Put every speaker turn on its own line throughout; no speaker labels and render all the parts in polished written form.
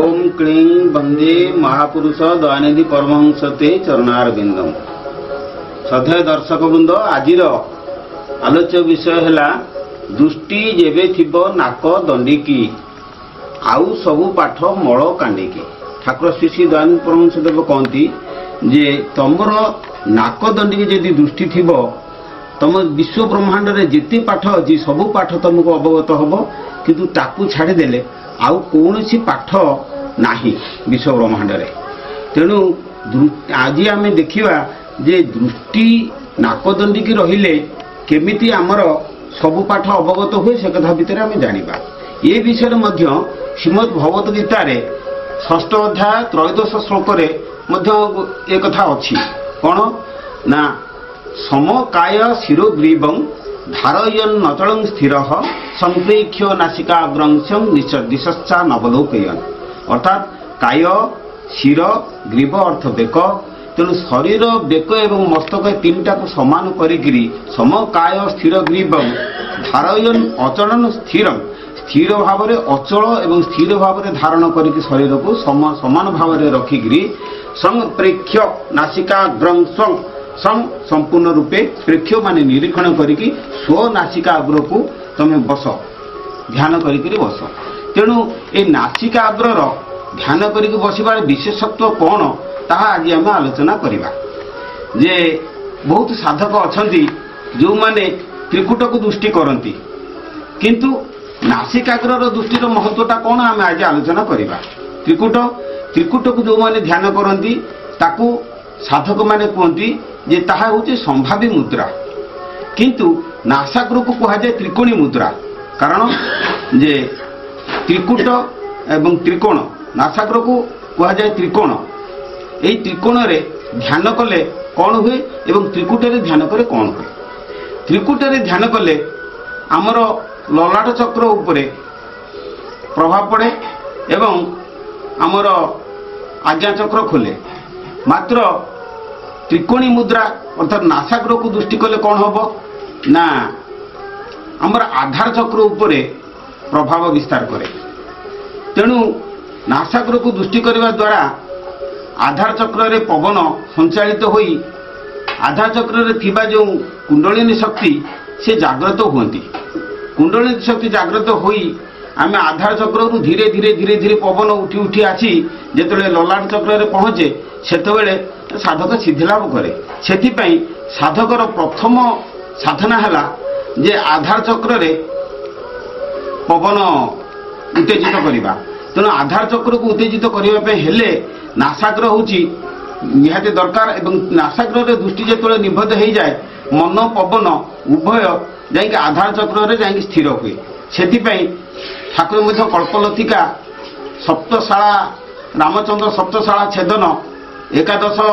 ओम क्लीं वंदे महापुरुष दयानिधि परमहंसते चरणारविंदम। श्रद्धेय दर्शक वृंद, आज आलोच्य विषय है दृष्टि जेबे थिबो नाक दंडिकी आउ सबु पाठ मल कांडिकी। ठाकुर श्री श्री दयानंद परमहंस देव कहती जे तमर नाक दंडिकी जदि दृष्टि थिबो तुम विश्व ब्रह्मांड रे जिते पाठ अच्छी सबु पाठ तुमको अवगत हम, किंतु ताकू छाड़देले आउ कौन सी पाठ नाही विश्व ब्रह्मांड रे। तेणु आज आम देखा जे दृष्टि नाकदंडिकी रहिले केमिति आमर सबु पाठ अवगत हुए से कथा भितर आम जानिबा। ये विषय मध्य श्रीमद् भगवत गीता रे 6 अध्याय 13 श्लोक रे मध्य एक कथा अच्छी कौन ना समकाय शिरोग्रीवं धारयन् नचलं स्थिर संप्रेक्ष्य नासिकाग्रंशं दिशश्चा नवलोकयन्। अर्थात काय शिर ग्रीव अर्थ बेक। तेणु शरीर बेक एवं मस्तक तीनटा को समान करिकिरी समकाय स्थिर ग्रीवं धारयन् अचलन स्थिर स्थिर भाव में अचल एवं स्थिर भाव में धारण करिकी शरीर को समान भाव में रखिकी संप्रेक्ष्य नासिकाग्रंशं संपूर्ण रूपे प्रेक्ष्य माने निरीक्षण करिकी स्व नासिकाग्र को तमे बस ध्यान करिकी बस। तेणु ए नासिकाग्रर ध्यान करिकी बसिबार विशेषत्व कौन ताहा आज आम आलोचना करिबा। जे बहुत साधक अछंती जो माने त्रिकुट को दृष्टि करती, किंतु नासिकाग्रर दृष्टिर महत्वटा कौन आम आज आलोचना करिबा। त्रिकुट को जो माने ध्यान करती ताकू साधक माने कहती जे ताहा होचे संभावी मुद्रा, किंतु नासाग्र को कहा जाए त्रिकोणी मुद्रा। कारण जे त्रिकुट एवं त्रिकोण नासाग्र को कहा जाए त्रिकोण। यही त्रिकोण रे ध्यान कले कौन हुए एवं त्रिकुट रे ध्यान करे कौन हुए। त्रिकुट रे ध्यान कले आमर ललाट चक्र उपरे प्रभाव पड़े एवं आमर आज्ञा चक्र खोले। मात्र त्रिकोणी मुद्रा अर्थात नासाग्र को दृष्टि कले कौन हम ना आमर आधार चक्र उपरे प्रभाव विस्तार करे। तेणु नासाग्र को दृष्टि करने द्वारा आधार चक्र रे पवन संचालित होई आधार चक्र रे थिबा जो कुंडलिनी शक्ति से जागृत हुअंती। कुंडलिनी शक्ति जागृत होई आमे आधार चक्र रु धीरे धीरे धीरे धीरे पवन उठी उठी आसी जेतले ललाट चक्र रे पहुंचे सेतबेले साधक सिद्धि लाभ करे। सेथिपई साधकर प्रथम साधना हैला जे आधार चक्र रे पवन उत्तेजित करिबा। तेणु आधार चक्र को उत्तेजित करबा पे हेले नासाग्र होची निहाते दरकार। एवं नासाग्र रे दृष्टि जेतले निबद्ध हो जाए मन पवन उभय जाइके आधार चक्र रे जाइके स्थिर हुए। सेथिपई ठाकुर मध्य कल्पलतिका सप्तशाला रामचंद्र सप्तशाला छेदन 11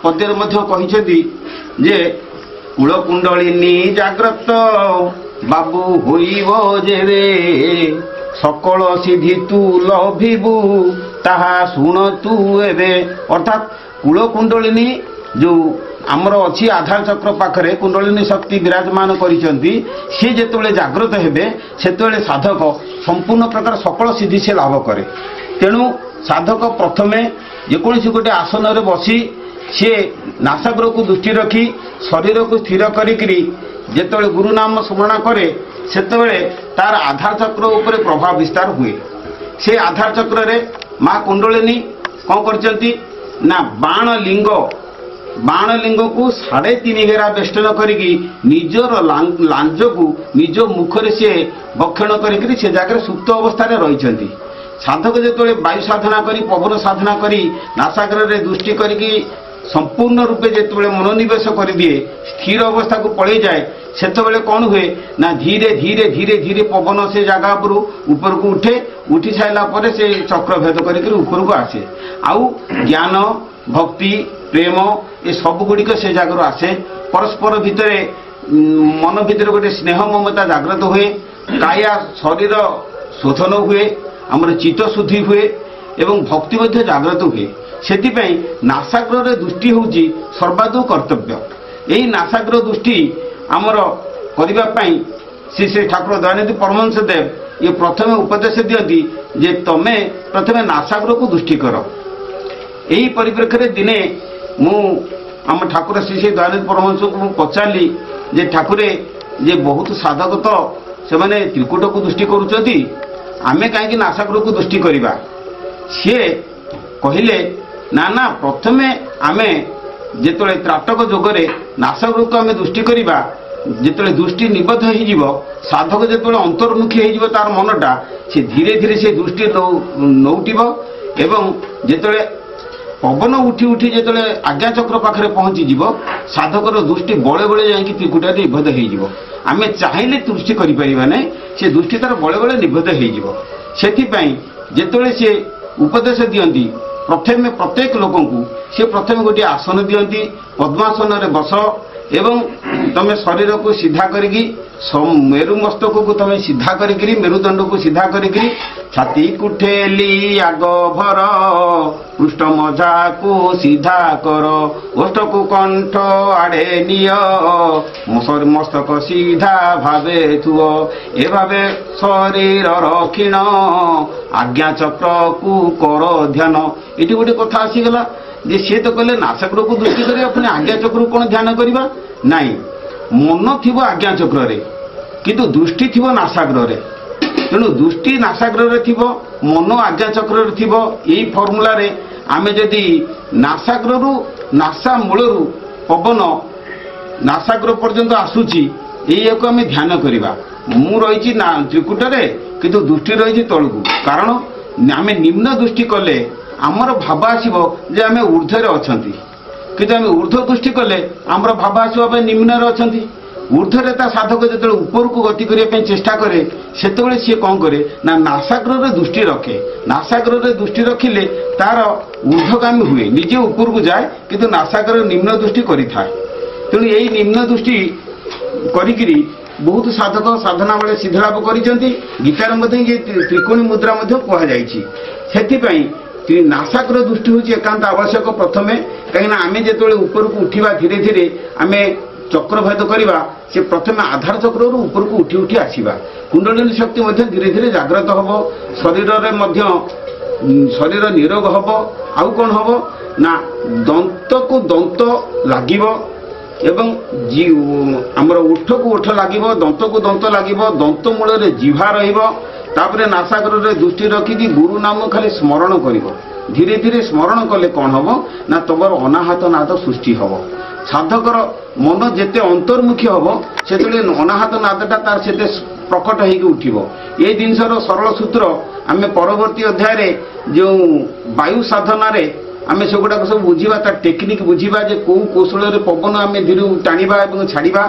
पद्यर मध्य कहिसेंती जे कुलकुंडलिनी जाग्रत बाबू होइबो जे रे सकल सिद्धि तू लभिबू ताहा सुन तू एबे। अर्थात कुलकुंडलिनी जो आमर अच्छी आधार चक्र पाखरे कुंडलिनी शक्ति विराजमान करिसेंती सी जेतबेले जागृत हेबे सेतबेले साधक संपूर्ण प्रकार सकल सिद्धि से लाभ करे। तेणु साधक प्रथमे जेकोसी गोटे आसन रे बसी सी नासाग्र को दृष्टि रखी शरीर को स्थिर करिकरी जेतबेले गुरु नाम स्मरण करे सेतबेले तार आधार चक्र उपरे प्रभाव विस्तार हुए। से आधार चक्र रे मां कुंडलिनी कौन करचंती ना बाण लिंग को 3.5 घेरा बेष्टन करिकी निजर लांज को निज मुखरे से भक्षण करिकरी से जगह सुप्त अवस्था रे रहिचंती। साधक जेतबेले वायु साधना करी पवन साधना करी नासाग्र रे दृष्टि करिकी संपूर्ण रूपे जेतबेले मनोनिवेश कर दिए स्थिर अवस्था को पड़े जाए सेतबेले कौन हुए ना धीरे धीरे धीरे धीरे पवन से जगह ऊपर को उठे। उठी साइला परे से चक्र भेद करिकरी ऊपर को आसे। आउ ज्ञान भक्ति प्रेम ये सब गुड़िक से जगह आसे। परस्पर भितर मन भितर गोटे स्नेह ममता जागृत हुए। काया शरीर शोधन हुए आमर चित्त शुद्धि हुए एवं भक्ति मध्य जागृत हुए। सेथिपई नासाग्र रे दृष्टि होची सर्वादौ कर्तव्य। यही नासाग्र दृष्टि आमर करबा पई श्री श्री ठाकुर दयानिधि परमहंस देव ये प्रथम उपदेश दियंती जे तमे प्रथमे नासाग्र को दृष्टि कर। यही परिप्रेक्षी में दिने मु आम ठाकुर श्री श्री दयानंद परमहंस को पचारि जे ठाकुरे जे बहुत साधक तो से माने त्रिकूट को दृष्टि करुचंती आमे कहीं नासाग्र को दृष्टि करवा सी कहले ना ना प्रथमे आमे जेतले त्राटक जोगरे नासाग्र को आमे दृष्टि करवा जिते दृष्टि निबद्ध हो साधक जो अंतर्मुखी हो तार मनटा से धीरे धीरे से दृष्टि नौटिब एवं जिते पवन उठी उठी जो आज्ञा चक्र पाखे पहुंची साधकर दृष्टि बड़े बड़े जाकि त्रिकुटा निबद्ध हो आम चाहिए दृष्टि करें से दृष्टि तार बड़े बड़े निबद्ध होते से उपदेश दियंती प्रथम प्रत्येक लोक सी प्रथम गोटे आसन दियंती पद्मासन रे बस एवं तमे शरीर को सीधा करिकी मेरु मस्तक को तमे सीधा करिकी मेरुदंड को सीधा करिकी छाती कुठेली आग भर पृष्ठ मजा को सीधा कर ओष्ठ को कंठ आड़े निय मस्तक सीधा भावे थुओ ए भावे शरीर रक्षिण आज्ञा चक्र को कर ध्यान। ये गोटे कथा आसीगला जे सी तो कहले नासाग्र को दृष्टि करिया पुणी आज्ञा चक्र कौन ध्यान करवा नाई मन थी आज्ञा चक्र किंतु दृष्टि थी नासाग्र तेणु दृष्टि नासाग्र थी मन आज्ञा चक्र थी यही फर्मुला आमे जदि नासाग्र नासा मूल पवन नासाग्र पर्यंत आसूची यही को आम ध्यान करवा मु रही त्रिकुटे किंतु दृष्टि रही तलू कारण आम निम्न दृष्टि कले आमर भाव आसो जे आम ऊर्धर अच्छा कि आम ऊर्ध्व दृष्टि कले आमर भाव आसो निम्न अच्छा ऊर्धरे साधक जो ऊपर को गति करने चेष्टा करे से सी कौन करे ना नासाग्र दृष्टि रखे नासाग्र दृष्टि रखिले तार ऊर्ध्वगामी हुए निजे ऊपर को जाए किंतु नासाग्र निम्न दृष्टि करें तेणु यही निम्न दृष्टि करी बहुत साधक साधना बेले सिद्धलाभ कर गीतार त्रिकोणी मुद्रा कहुई नासाग्र दृष्टि हूँ एकांत आवश्यक प्रथमे कहीं आम जो ऊपर को उठा धीरे धीरे आम चक्रभेद करवा से प्रथम आधार चक्र ऊपर को उठी उठी आसवा कुंडलिनी शक्ति धीरे धीरे जाग्रत हम शरीर शरीर निरोग हम आउ कौन हम ना दंत को दंत लगे एवं आमर ओठ को ओठ लगे दंत को दंत लगे दंत मूल जिह्वा रहा नासाग्र दृष्टि रखिकी गुरु नाम खाली स्मरण कर धीरे धीरे स्मरण कले कौन हम ना तमर अनाहत नाद सृष्टि हम साधकर मन जेते अंतर्मुखी हम से अनाहत नादटा तार से प्रकट हो उठिब ये जिनसर सरल सूत्र आम परवर्ती अध्याय जो वायु साधना आम से गुड़ाक सब बुझा तार टेक्निक बुझा कौ कौशल पवन आम धीरे टाणा और छाड़ा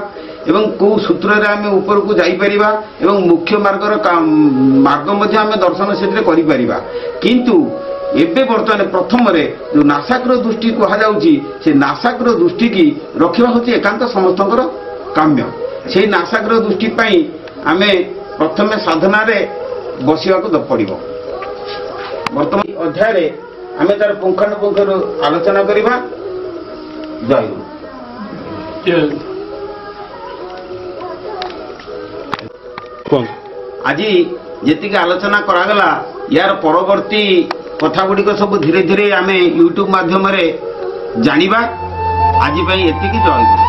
एवं कौ सूत्र आम ऊपर को जापर एवं मुख्य मार्ग आम दर्शन से किंतु एबे बर्तमान प्रथम जो नासाग्र दृष्टि कहुच्छी से नासाग्र दृष्टि की रखा हूँ एकांत समस्त काम्य से नासाग्र दृष्टि आम प्रथम साधना बसवा पड़ो। बर्तमान अध्याय आम तार पुंखानुपुंख आलोचना करवा। जय गुरु। आज जी आलोचना करागला यार परवर्ती कथा गुड़िक सब धीरे धीरे आम यूट्यूब माध्यम जानिबा। आज एतिकी जय गुरु।